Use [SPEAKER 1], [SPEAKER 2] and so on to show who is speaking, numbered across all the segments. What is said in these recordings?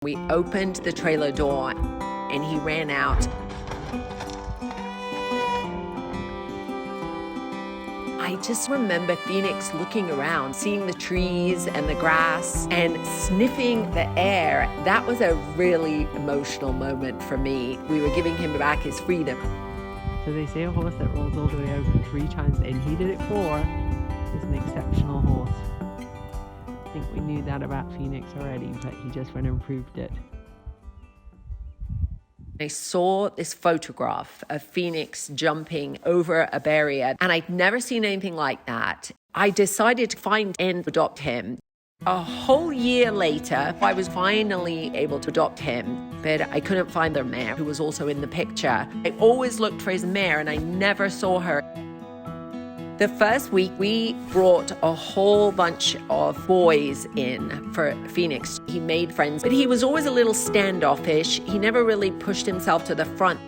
[SPEAKER 1] We opened the trailer door and he ran out. I just remember Phoenix looking around, seeing the trees and the grass and sniffing the air. That was a really emotional moment for me. We were giving him back his freedom.
[SPEAKER 2] So they say a horse that rolls all the way over 3 times, and he did it 4, is an exceptional horse. I think we knew that about Phoenix already, but he just went and proved it.
[SPEAKER 1] I saw this photograph of Phoenix jumping over a barrier, and I'd never seen anything like that. I decided to find and adopt him. A whole year later, I was finally able to adopt him, but I couldn't find their mare, who was also in the picture. I always looked for his mare, and I never saw her. The first week, we brought a whole bunch of boys in for Phoenix. He made friends, but he was always a little standoffish. He never really pushed himself to the front.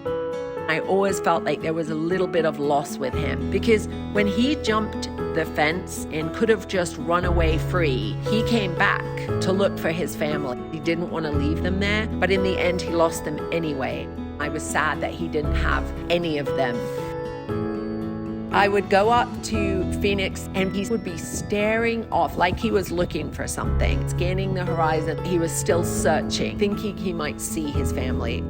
[SPEAKER 1] I always felt like there was a little bit of loss with him, because when he jumped the fence and could have just run away free, he came back to look for his family. He didn't want to leave them there, but in the end, he lost them anyway. I was sad that he didn't have any of them. I would go up to Phoenix and he would be staring off like he was looking for something, scanning the horizon. He was still searching, thinking he might see his family.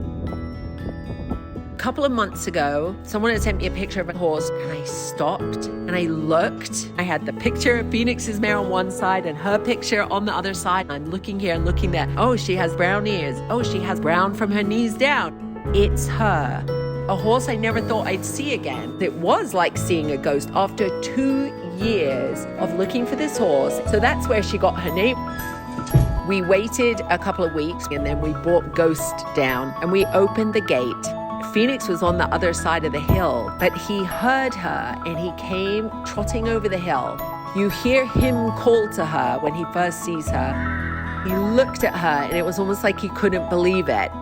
[SPEAKER 1] A couple of months ago, someone had sent me a picture of a horse, and I stopped and I looked. I had the picture of Phoenix's mare on one side and her picture on the other side. I'm looking here and looking there. Oh, she has brown ears. Oh, she has brown from her knees down. It's her. A horse I never thought I'd see again. It was like seeing a ghost after 2 years of looking for this horse. So that's where she got her name. We waited a couple of weeks and then we brought Ghost down and we opened the gate. Phoenix was on the other side of the hill, but he heard her and he came trotting over the hill. You hear him call to her when he first sees her. He looked at her and it was almost like he couldn't believe it.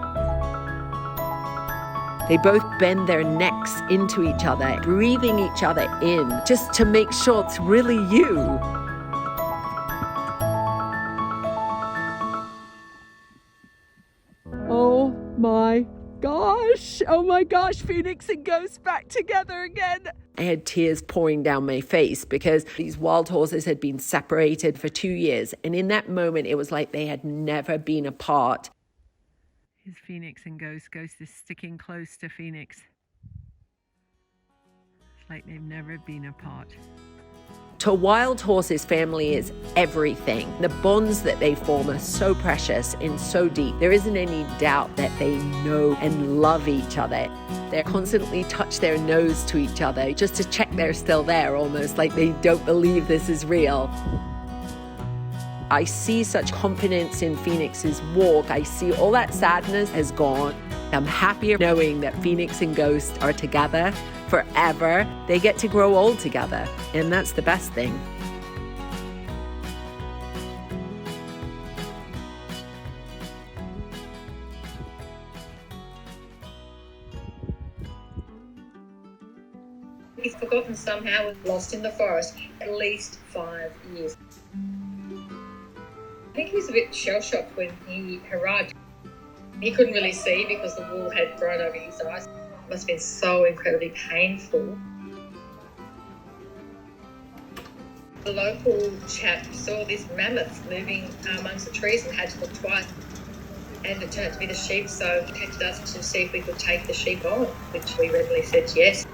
[SPEAKER 1] They both bend their necks into each other, breathing each other in, just to make sure it's really you.
[SPEAKER 2] Oh my gosh! Oh my gosh, Phoenix and Ghost back together again!
[SPEAKER 1] I had tears pouring down my face because these wild horses had been separated for 2 years. And in that moment, it was like they had never been apart.
[SPEAKER 2] Here's Phoenix and Ghost. Ghost is sticking close to Phoenix. It's like they've never been apart.
[SPEAKER 1] To wild horses, family is everything. The bonds that they form are so precious and so deep. There isn't any doubt that they know and love each other. They constantly touch their nose to each other just to check they're still there, almost like they don't believe this is real. I see such confidence in Phoenix's walk. I see all that sadness has gone. I'm happier knowing that Phoenix and Ghost are together forever. They get to grow old together, and that's the best thing.
[SPEAKER 3] He's forgotten somehow and lost in the forest at least 5 years. I think he was a bit shell-shocked when he arrived. He couldn't really see because the wool had grown over his eyes. It must have been so incredibly painful. The local chap saw this mammoth moving amongst the trees and had to look twice. And it turned out to be the sheep, so he contacted us to see if we could take the sheep on, which we readily said yes.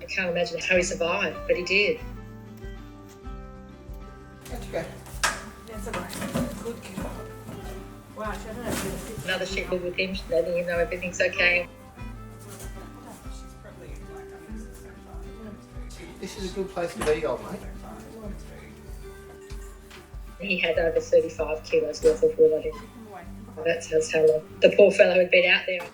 [SPEAKER 3] I can't imagine how he survived, but he did. Another sheep was with him, letting him know everything's okay.
[SPEAKER 4] This is a good place to be, old mate.
[SPEAKER 3] He had over 35 kilos worth of wool on him. That's how long the poor fellow had been out there.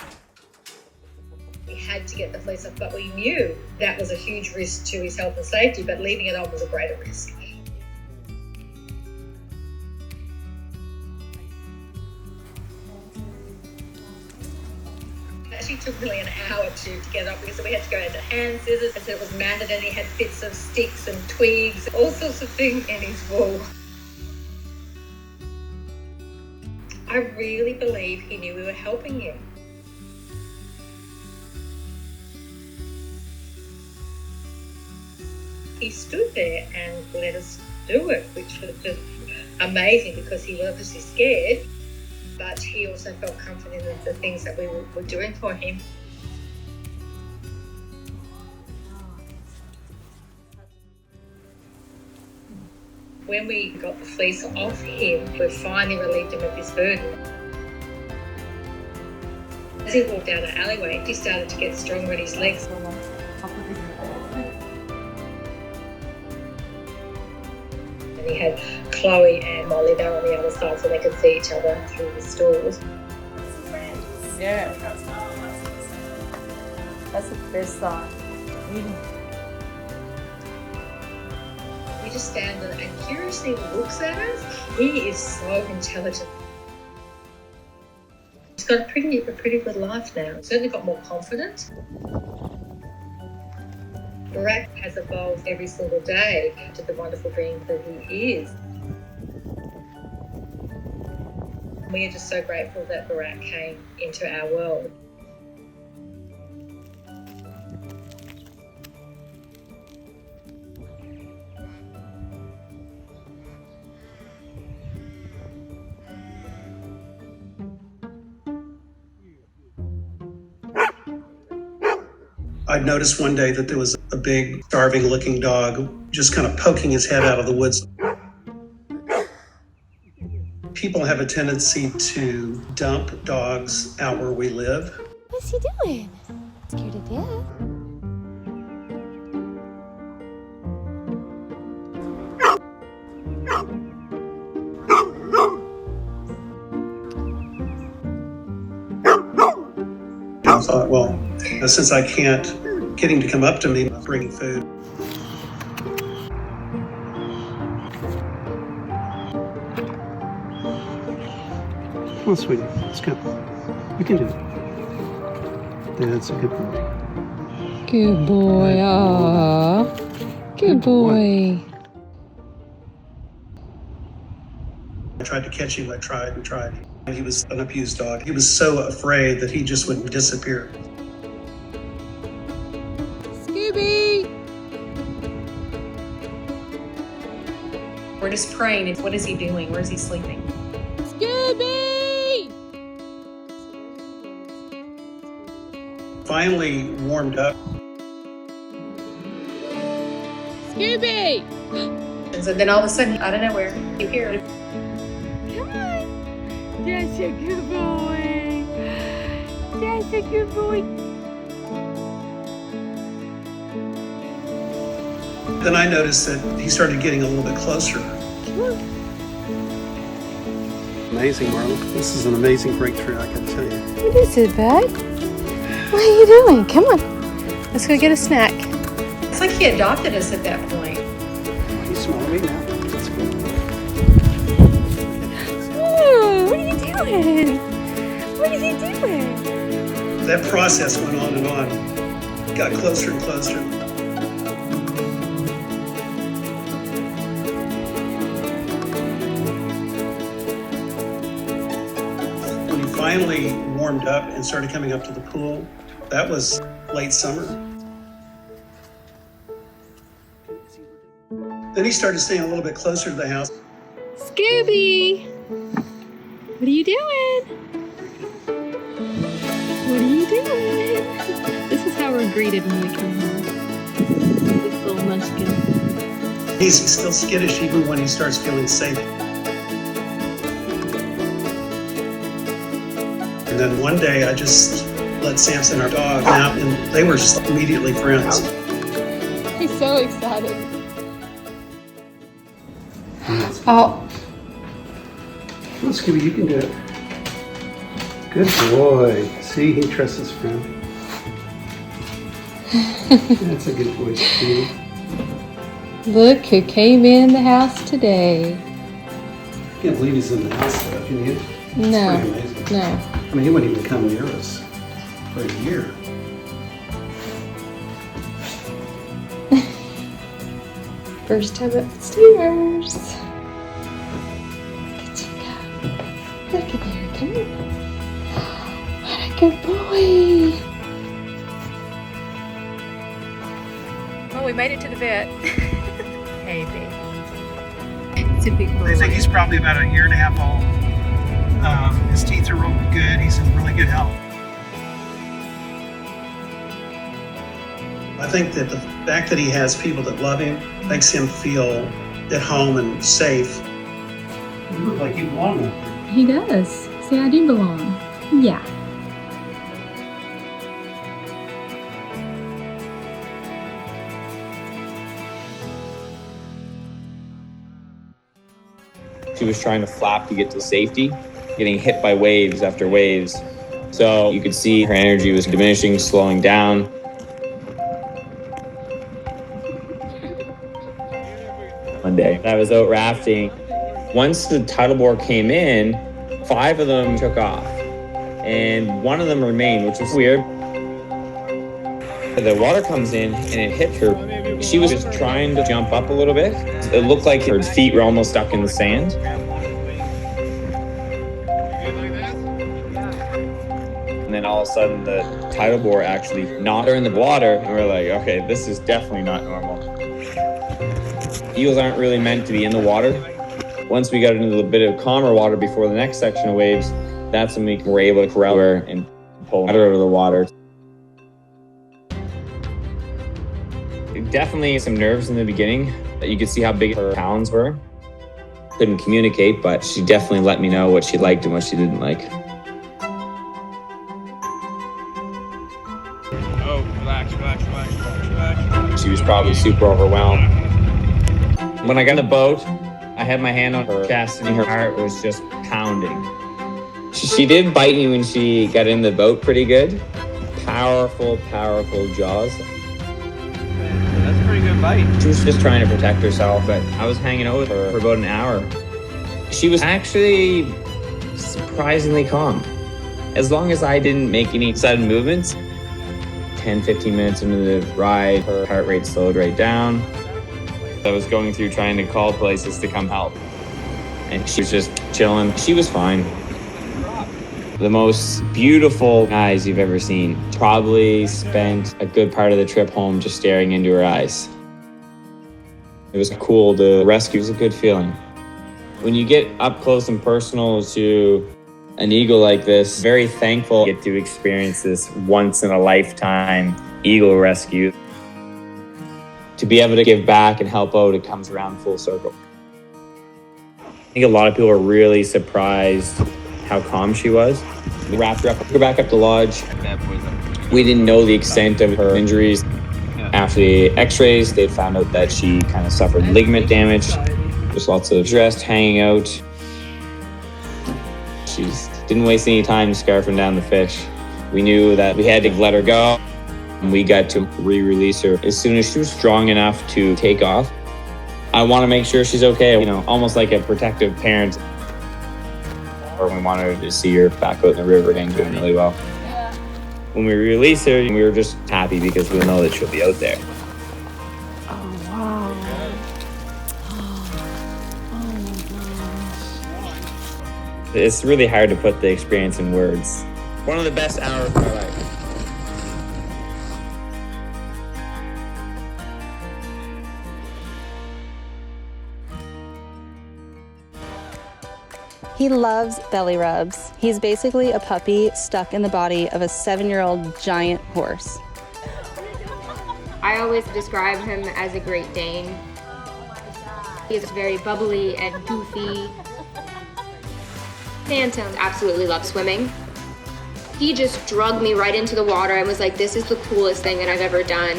[SPEAKER 3] We had to get the fleece off, but we knew that was a huge risk to his health and safety, but leaving it on was a greater risk. It actually took nearly an hour to get up because we had to go into hand scissors and it was matted and he had bits of sticks and twigs, all sorts of things in his wool. I really believe he knew we were helping him. He stood there and let us do it, which was just amazing because he was obviously scared, but he also felt confident in the things that we were doing for him. When we got the fleece off him, we finally relieved him of his burden. As he walked down the alleyway, he started to get stronger in his legs. And he had Chloe and Molly, they were on the other side so they could see each other through the stores.
[SPEAKER 5] Yeah. That's the best side.
[SPEAKER 3] He just stands there and curiously looks at us. He is so intelligent. He's got a pretty good life now. He's certainly got more confidence. Barack has evolved every single day to the wonderful being that he is. We are just so grateful that Barack came into our world.
[SPEAKER 6] I noticed one day that there was a big, starving-looking dog just kind of poking his head out of the woods. People have a tendency to dump dogs out where we live.
[SPEAKER 7] What's he doing? Scared to death.
[SPEAKER 6] I thought, well, since I can't get him to come up to me, I'm bringing food. Come on, sweetie, let's go. You can do it. That's a good boy.
[SPEAKER 7] Good boy. Aw. Good boy.
[SPEAKER 6] I tried to catch him, I tried and tried. He was an abused dog. He was so afraid that he just would disappear.
[SPEAKER 7] Scooby!
[SPEAKER 5] We're just praying. What is he doing? Where is he sleeping?
[SPEAKER 7] Scooby!
[SPEAKER 6] Finally warmed up.
[SPEAKER 7] Scooby!
[SPEAKER 5] And so then all of a sudden, out of nowhere, you hear it.
[SPEAKER 7] Come on! That's a good boy! That's a good boy!
[SPEAKER 6] Then I noticed that he started getting a little bit closer.
[SPEAKER 7] Come on.
[SPEAKER 6] Amazing, Marla. This is an amazing breakthrough, I can tell you.
[SPEAKER 7] What is it, bud? What are you doing? Come on. Let's go get a snack.
[SPEAKER 5] It's like he adopted us at that point.
[SPEAKER 6] He's smaller me now. That's good.
[SPEAKER 7] Oh, what are you doing? What is he doing?
[SPEAKER 6] That process went on and on. Got closer and closer. When he finally warmed up and started coming up to the pool, that was late summer. Then he started staying a little bit closer to the house.
[SPEAKER 7] Scooby! What are you doing? What are you doing? This is how we're greeted when we come home. This little munchkin.
[SPEAKER 6] He's still skittish even when he starts feeling safe. And then one day I just let Samson, our dog, out, and they were just immediately friends.
[SPEAKER 7] He's so excited.
[SPEAKER 5] Oh,
[SPEAKER 6] Come on, Scooby, you can do it. Good boy. See, he trusts his friend. That's a good boy, Scooby.
[SPEAKER 7] Look who came in the house today.
[SPEAKER 6] I can't believe he's in the house, though, can you?
[SPEAKER 7] No,
[SPEAKER 6] Pretty amazing.
[SPEAKER 7] no.
[SPEAKER 6] I mean, he wouldn't even come near us. for a year.
[SPEAKER 8] First time upstairs. Look at you go. Look at there, come on. What a good boy.
[SPEAKER 5] Well, we made it to the vet. Hey, baby.
[SPEAKER 8] It's a big boy.
[SPEAKER 6] I think he's probably about a year and a half old. His teeth are real good. He's in really good health. I think that the fact that he has people that love him makes him feel at home and safe. You look like you belong up there.
[SPEAKER 9] He does. See, I do belong. Yeah.
[SPEAKER 10] She was trying to flap to get to safety, getting hit by waves after waves. So you could see her energy was diminishing, slowing down. One day, I was out rafting. Once the tidal bore came in, 5 of them took off, and 1 of them remained, which was weird. The water comes in and it hit her. She was just trying to jump up a little bit. It looked like her feet were almost stuck in the sand. And then all of a sudden the tidal bore actually knocked her in the water, and we're like, okay, this is definitely not normal. Eels aren't really meant to be in the water. Once we got into a bit of calmer water before the next section of waves, that's when we were able to corral her and pull her out of the water. Definitely some nerves in the beginning. You could see how big her talons were. Couldn't communicate, but she definitely let me know what she liked and what she didn't like.
[SPEAKER 11] Oh, relax.
[SPEAKER 10] She was probably super overwhelmed. When I got in the boat, I had my hand on her chest and her heart was just pounding. She did bite me when she got in the boat pretty good. Powerful jaws.
[SPEAKER 11] That's a pretty good bite.
[SPEAKER 10] She was just trying to protect herself, but I was hanging out with her for about an hour. She was actually surprisingly calm. As long as I didn't make any sudden movements, 10-15 minutes into the ride, her heart rate slowed right down. I was going through trying to call places to come help, and she was just chilling. She was fine. The most beautiful eyes you've ever seen. Probably spent a good part of the trip home just staring into her eyes. It was cool to rescue. It was a good feeling. When you get up close and personal to an eagle like this, very thankful to get to experience this once in a lifetime eagle rescue. To be able to give back and help out, it comes around full circle. I think a lot of people are really surprised how calm she was. We wrapped her up, took her back up to lodge. We didn't know the extent of her injuries. After the x-rays, they found out that she kind of suffered ligament damage. There's lots of stress hanging out. She didn't waste any time scarfing down the fish. We knew that we had to let her go. And we got to re-release her as soon as she was strong enough to take off. I want to make sure she's okay, almost like a protective parent. Or we wanted to see her back out in the river and doing really well. When we release her, we were just happy because we know that she'll be out there.
[SPEAKER 7] Oh, wow. Oh my gosh.
[SPEAKER 10] It's really hard to put the experience in words. One of the best hours of my life.
[SPEAKER 12] He loves belly rubs. He's basically a puppy stuck in the body of a 7-year-old giant horse.
[SPEAKER 13] I always describe him as a Great Dane. He is very bubbly and goofy. Phantom absolutely loves swimming. He just drugged me right into the water and was like, this is the coolest thing that I've ever done.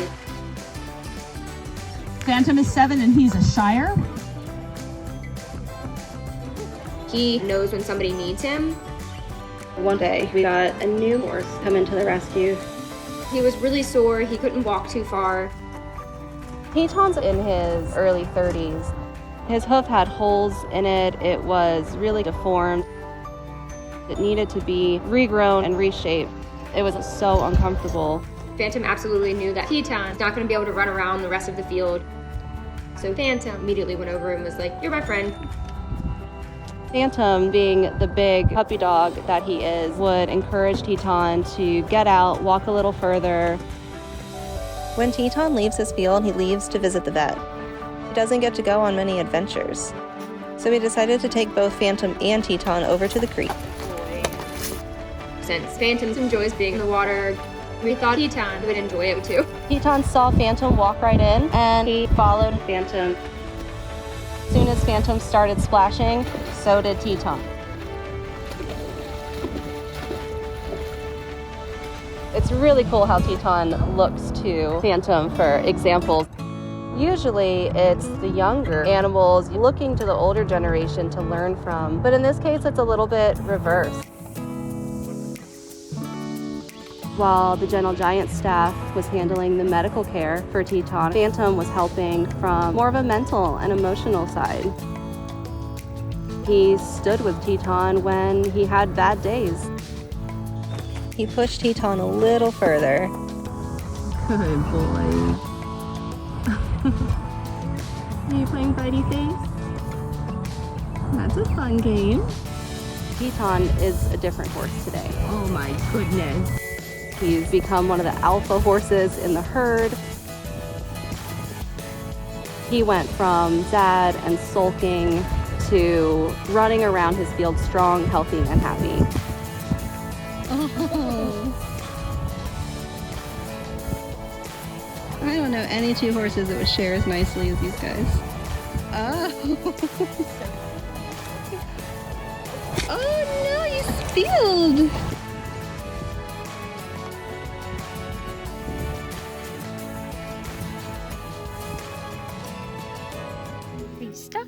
[SPEAKER 14] Phantom is 7 and he's a Shire.
[SPEAKER 13] He knows when somebody needs him.
[SPEAKER 8] One day, we got a new horse come into the rescue.
[SPEAKER 13] He was really sore. He couldn't walk too far.
[SPEAKER 12] Peyton's in his early 30s. His hoof had holes in it. It was really deformed. It needed to be regrown and reshaped. It was so uncomfortable.
[SPEAKER 13] Phantom absolutely knew that Teton's not going to be able to run around the rest of the field. So Phantom immediately went over and was like, "You're my friend."
[SPEAKER 12] Phantom, being the big puppy dog that he is, would encourage Teton to get out, walk a little further. When Teton leaves his field, he leaves to visit the vet. He doesn't get to go on many adventures. So we decided to take both Phantom and Teton over to the creek.
[SPEAKER 13] Since Phantom enjoys being in the water, we thought Teton would enjoy it too.
[SPEAKER 12] Teton saw Phantom walk right in, and he followed Phantom. As soon as Phantom started splashing, so did Teton. It's really cool how Teton looks to Phantom for examples. Usually it's the younger animals looking to the older generation to learn from, but in this case it's a little bit reversed. While the Gentle Giant staff was handling the medical care for Teton, Phantom was helping from more of a mental and emotional side. He stood with Teton when he had bad days. He pushed Teton a little further.
[SPEAKER 7] Good boy. Are you playing Fighty Face? That's a fun game.
[SPEAKER 12] Teton is a different horse today.
[SPEAKER 7] Oh my goodness.
[SPEAKER 12] He's become one of the alpha horses in the herd. He went from sad and sulking to running around his field strong, healthy, and happy.
[SPEAKER 7] Oh. I don't know any two horses that would share as nicely as these guys. Oh. Oh no, you spilled.
[SPEAKER 15] Are you stuck?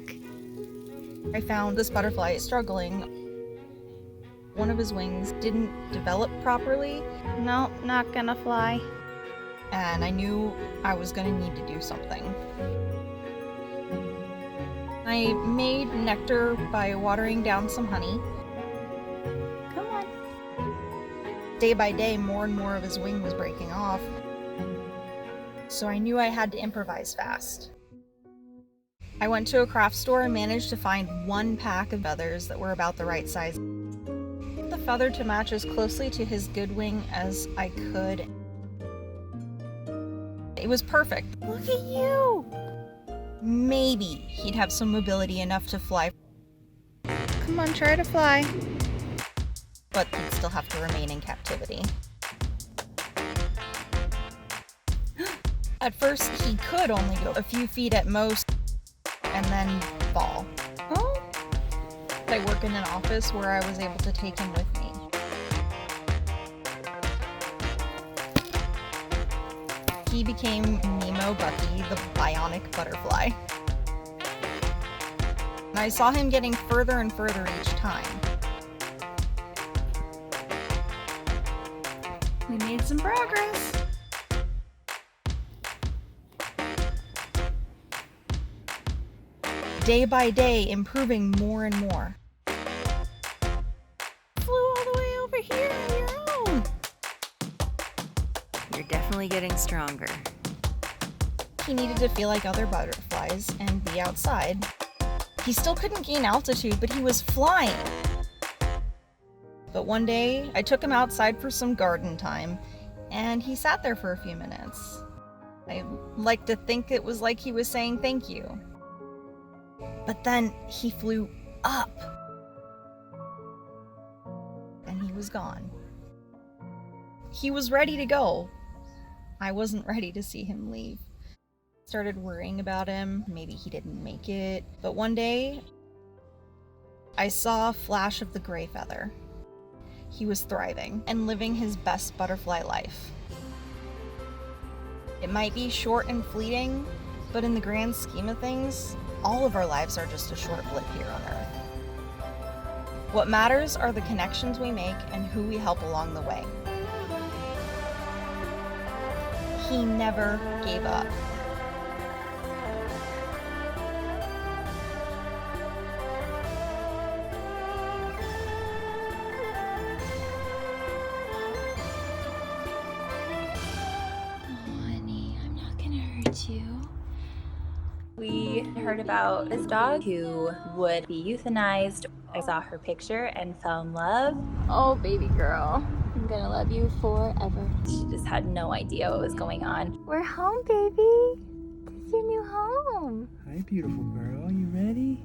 [SPEAKER 15] I found this butterfly struggling. One of his wings didn't develop properly.
[SPEAKER 16] No, not gonna fly.
[SPEAKER 15] And I knew I was gonna need to do something. I made nectar by watering down some honey.
[SPEAKER 16] Come on.
[SPEAKER 15] Day by day, more and more of his wing was breaking off. So I knew I had to improvise fast. I went to a craft store and managed to find one pack of feathers that were about the right size. The feather to match as closely to his good wing as I could. It was perfect.
[SPEAKER 16] Look at you!
[SPEAKER 15] Maybe he'd have some mobility enough to fly.
[SPEAKER 16] Come on, try to fly.
[SPEAKER 15] But he'd still have to remain in captivity. At first, he could only go a few feet at most, and then fall.
[SPEAKER 16] Oh?
[SPEAKER 15] I work in an office where I was able to take him with me. He became Nemo Bucky, the bionic butterfly. And I saw him getting further and further each time.
[SPEAKER 16] We made some progress.
[SPEAKER 15] Day by day, improving more and more.
[SPEAKER 16] Flew all the way over here on your own.
[SPEAKER 17] You're definitely getting stronger.
[SPEAKER 15] He needed to feel like other butterflies and be outside. He still couldn't gain altitude, but he was flying. But one day, I took him outside for some garden time, and he sat there for a few minutes. I like to think it was like he was saying thank you. But then he flew up. And he was gone. He was ready to go. I wasn't ready to see him leave. Started worrying about him. Maybe he didn't make it. But one day, I saw a flash of the gray feather. He was thriving and living his best butterfly life. It might be short and fleeting, but in the grand scheme of things, all of our lives are just a short blip here on Earth. What matters are the connections we make and who we help along the way. He never gave up.
[SPEAKER 17] too.
[SPEAKER 18] We heard about this dog who would be euthanized. I saw her picture and fell in love.
[SPEAKER 17] Oh, baby girl. I'm gonna love you forever.
[SPEAKER 18] She just had no idea what was going on.
[SPEAKER 17] We're home, baby. This is your new home.
[SPEAKER 19] Hi, beautiful girl. You ready?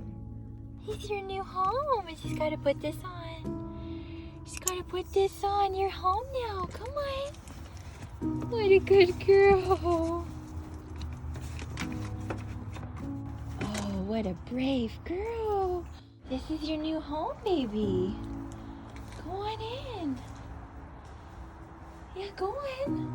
[SPEAKER 17] This is your new home. And she's gotta put this on. She's gotta put this on. You're home now. Come on. What a good girl. Oh, what a brave girl. This is your new home, baby. Go on in. Yeah, go in.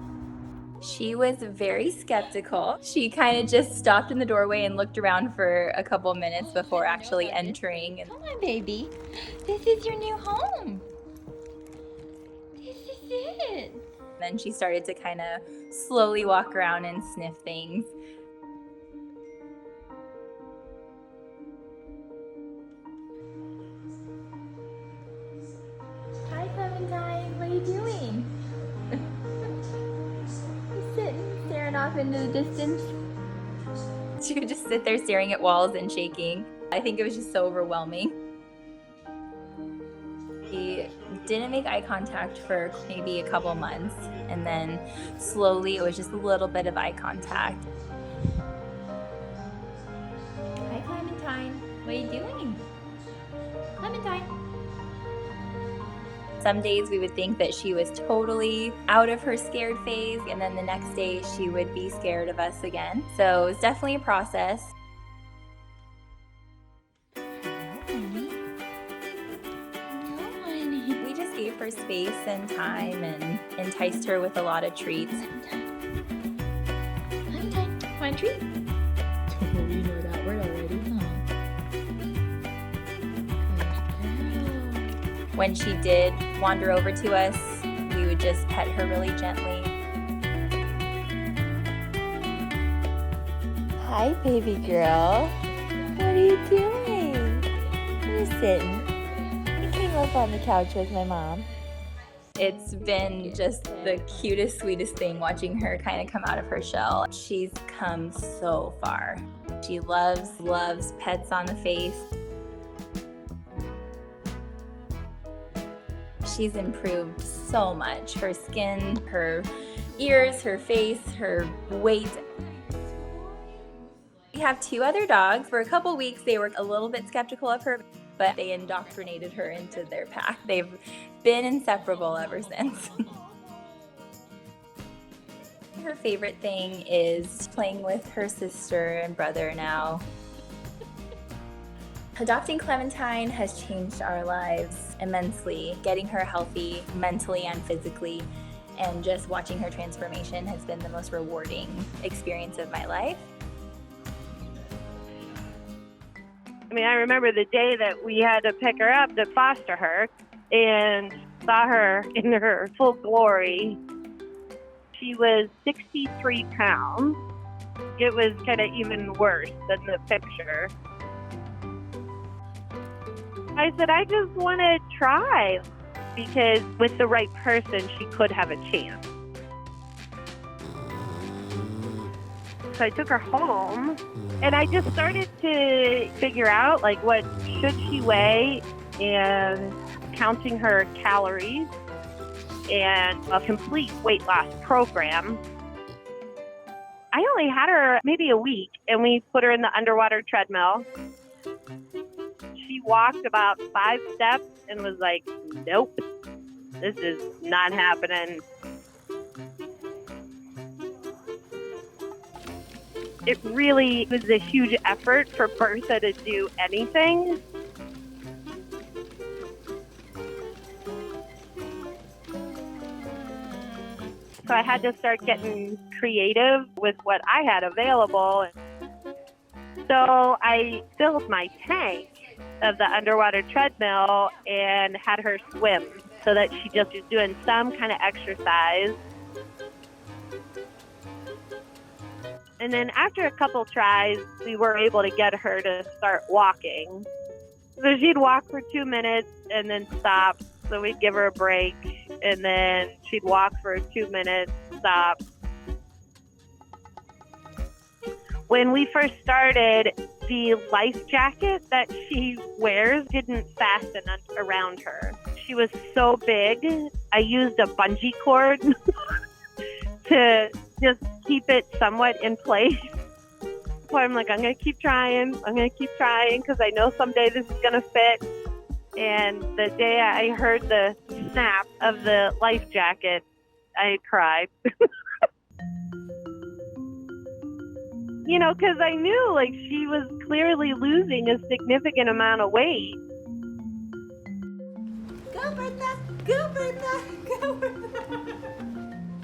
[SPEAKER 18] She was very skeptical. She kind of just stopped in the doorway and looked around for a couple minutes before actually entering.
[SPEAKER 17] Come on, baby. This is your new home. This is it.
[SPEAKER 18] Then she started to kind of slowly walk around and sniff things.
[SPEAKER 17] Hi, Clementine. What are you doing? You sitting, staring off into the distance?
[SPEAKER 18] She would just sit there staring at walls and shaking. I think it was just so overwhelming. He didn't make eye contact for maybe a couple months, and then slowly it was just a little bit of eye contact.
[SPEAKER 17] Hi, Clementine. What are you doing? Clementine.
[SPEAKER 18] Some days we would think that she was totally out of her scared phase, and then the next day she would be scared of us again. So it was definitely a process. We just gave her space and time and enticed her with a lot of treats.
[SPEAKER 17] Clementine, want a treat? Oh, you know that word already, huh?
[SPEAKER 18] When she did wander over to us, we would just pet her really gently.
[SPEAKER 17] Hi, baby girl. What are you doing? You're sitting. You came up on the couch with my mom.
[SPEAKER 18] It's been just the cutest, sweetest thing watching her kind of come out of her shell. She's come so far. She loves pets on the face. She's improved so much. Her skin, her ears, her face, her weight. We have 2 other dogs. For a couple weeks, they were a little bit skeptical of her, but they indoctrinated her into their pack. They've been inseparable ever since. Her favorite thing is playing with her sister and brother now. Adopting Clementine has changed our lives immensely. Getting her healthy mentally and physically, and just watching her transformation has been the most rewarding experience of my life.
[SPEAKER 20] I mean, I remember the day that we had to pick her up to foster her and saw her in her full glory. She was 63 pounds. It was kind of even worse than the picture. I said, I just want to try, because with the right person, she could have a chance. So I took her home, and I just started to figure out, like, what should she weigh, and counting her calories, and a complete weight loss program. I only had her maybe a week, and we put her in the underwater treadmill. She walked about 5 steps and was like, nope, this is not happening. It really was a huge effort for Bertha to do anything. So I had to start getting creative with what I had available. So I filled my tank of the underwater treadmill and had her swim so that she just was doing some kind of exercise. And then after a couple tries, we were able to get her to start walking. So she'd walk for 2 minutes and then stop. So we'd give her a break, and then she'd walk for 2 minutes, stop. When we first started, the life jacket that she wears didn't fasten around her. She was so big, I used a bungee cord to just keep it somewhat in place. So I'm like, I'm going to keep trying, because I know someday this is going to fit. And the day I heard the snap of the life jacket, I cried. You know, because I knew, like, she was clearly losing a significant amount of weight.
[SPEAKER 8] Go, Bertha! Go, Bertha! Go, Bertha!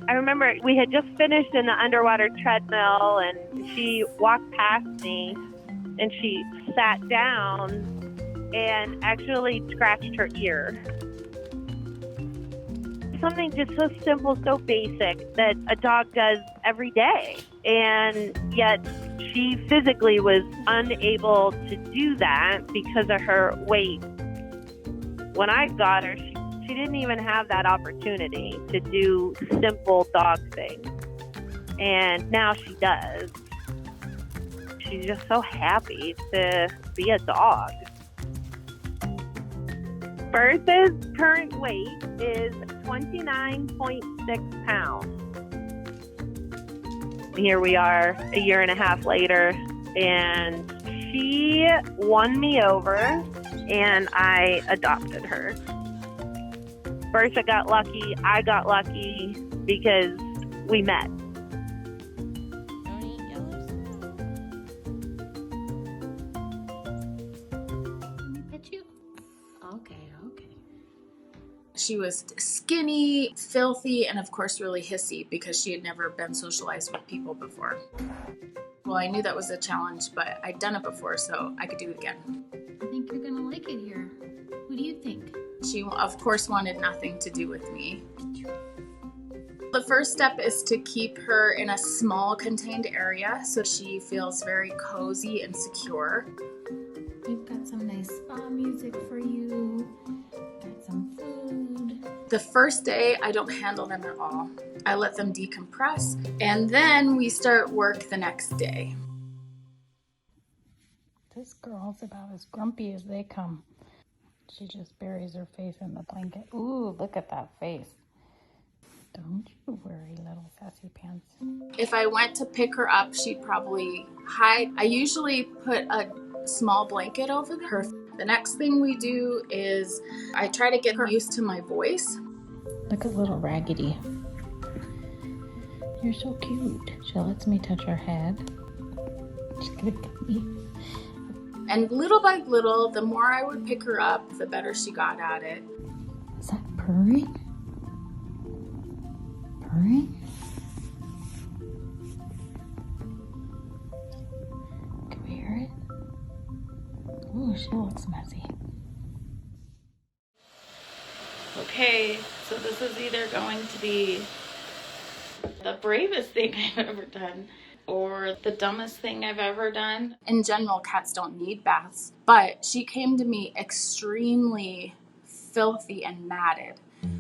[SPEAKER 20] I remember we had just finished in the underwater treadmill, and she walked past me, and she sat down and actually scratched her ear. Something just so simple, so basic that a dog does every day. And yet she physically was unable to do that because of her weight. When I got her, she didn't even have that opportunity to do simple dog things. And now she does. She's just so happy to be a dog. Bertha's current weight is 29.6 pounds. Here we are a year and a half later, and she won me over, and I adopted her. Bertha got lucky, I got lucky, because we met.
[SPEAKER 21] She was skinny, filthy, and of course really hissy because she had never been socialized with people before. Well, I knew that was a challenge, but I'd done it before, so I could do it again.
[SPEAKER 9] I think you're gonna like it here. What do you think?
[SPEAKER 21] She, of course, wanted nothing to do with me. The first step is to keep her in a small contained area so she feels very cozy and secure.
[SPEAKER 9] We've got some nice spa music for you. Got some food.
[SPEAKER 21] The first day, I don't handle them at all. I let them decompress, and then we start work the next day.
[SPEAKER 22] This girl's about as grumpy as they come. She just buries her face in the blanket. Ooh, look at that face. Don't you worry, little sassy pants.
[SPEAKER 21] If I went to pick her up, she'd probably hide. I usually put a small blanket over her. The next thing we do is I try to get her used to my voice.
[SPEAKER 22] Look at little Raggedy. You're so cute. She lets me touch her head. She's gonna get me.
[SPEAKER 21] And little by little, the more I would pick her up, the better she got at it.
[SPEAKER 22] Is that purring? Purring? Can we hear it? Ooh, she looks messy.
[SPEAKER 23] Okay, so this is either going to be the bravest thing I've ever done or the dumbest thing I've ever done.
[SPEAKER 21] In general, cats don't need baths, but she came to me extremely filthy and matted.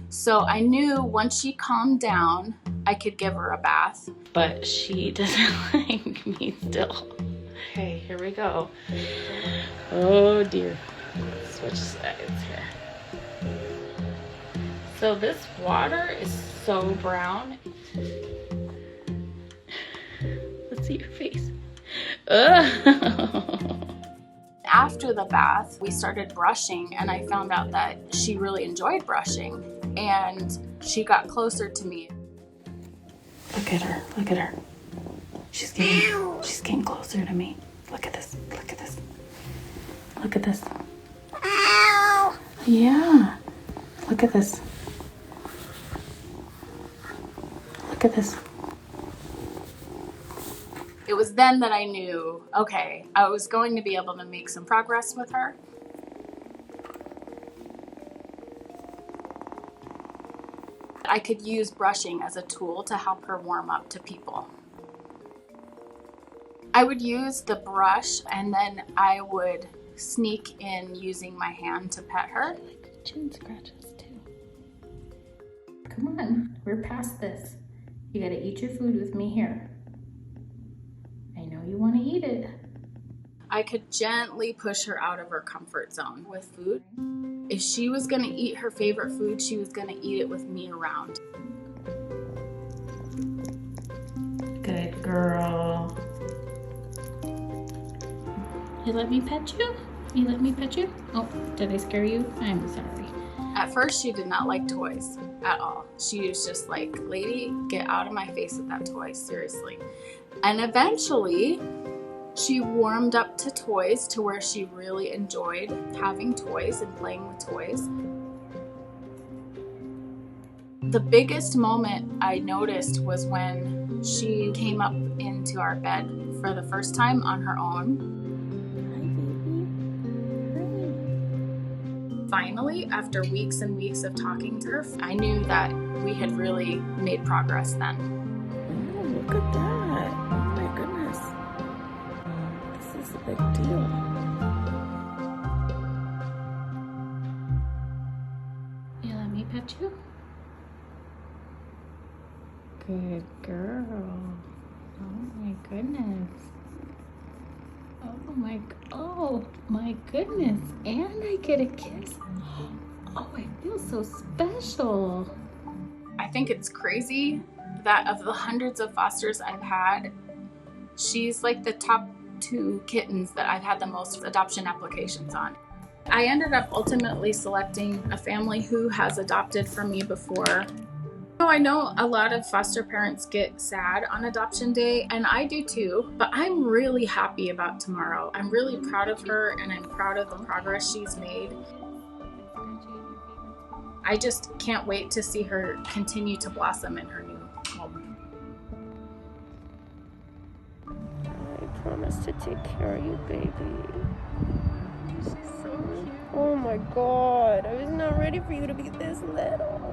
[SPEAKER 21] So I knew once she calmed down, I could give her a bath.
[SPEAKER 23] But she doesn't like me still. Okay, here we go. Oh dear. Switch sides here. So this water is so brown. Let's see your face.
[SPEAKER 21] After the bath, we started brushing, and I found out that she really enjoyed brushing, and she got closer to me.
[SPEAKER 23] Look at her, look at her. She's getting closer to me. Look at this, look at this. Look at this. Ow! Yeah. Look at this. Look at this.
[SPEAKER 21] It was then that I knew, okay, I was going to be able to make some progress with her. I could use brushing as a tool to help her warm up to people. I would use the brush, and then I would sneak in using my hand to pet her.
[SPEAKER 22] Chin scratches too. Come on, we're past this. You gotta eat your food with me here. I know you want
[SPEAKER 23] want to eat it. I could gently push her out of her comfort zone with food. If she was going to eat her favorite food, she was going to eat it with me around. Good girl. You let me pet you? You let me pet you? Oh, did I scare you? I'm sorry. At first, she did not like toys at all. She was just like, lady, get out of my face with that toy, seriously. And eventually, she warmed up to toys to where she really enjoyed having toys and playing with toys. The biggest moment I noticed was when she came up into our bed for the first time on her own. Finally, after weeks and weeks of talking to her, I knew that we had really made progress then. Oh, look at that. Oh my goodness. This is a big deal. You let me pet you? Good girl. Oh my goodness. Oh my goodness. And I get a kiss. Oh, I feel so special. I think it's crazy that of the hundreds of fosters I've had, she's like the top 2 kittens that I've had the most adoption applications on. I ended up ultimately selecting a family who has adopted from me before. I know a lot of foster parents get sad on adoption day, and I do too, but I'm really happy about tomorrow. I'm really proud of her, and I'm proud of the progress she's made. I just can't wait to see her continue to blossom in her new home. I promise to take care of you, baby. She's so cute. Oh my God, I was not ready for you to be this little.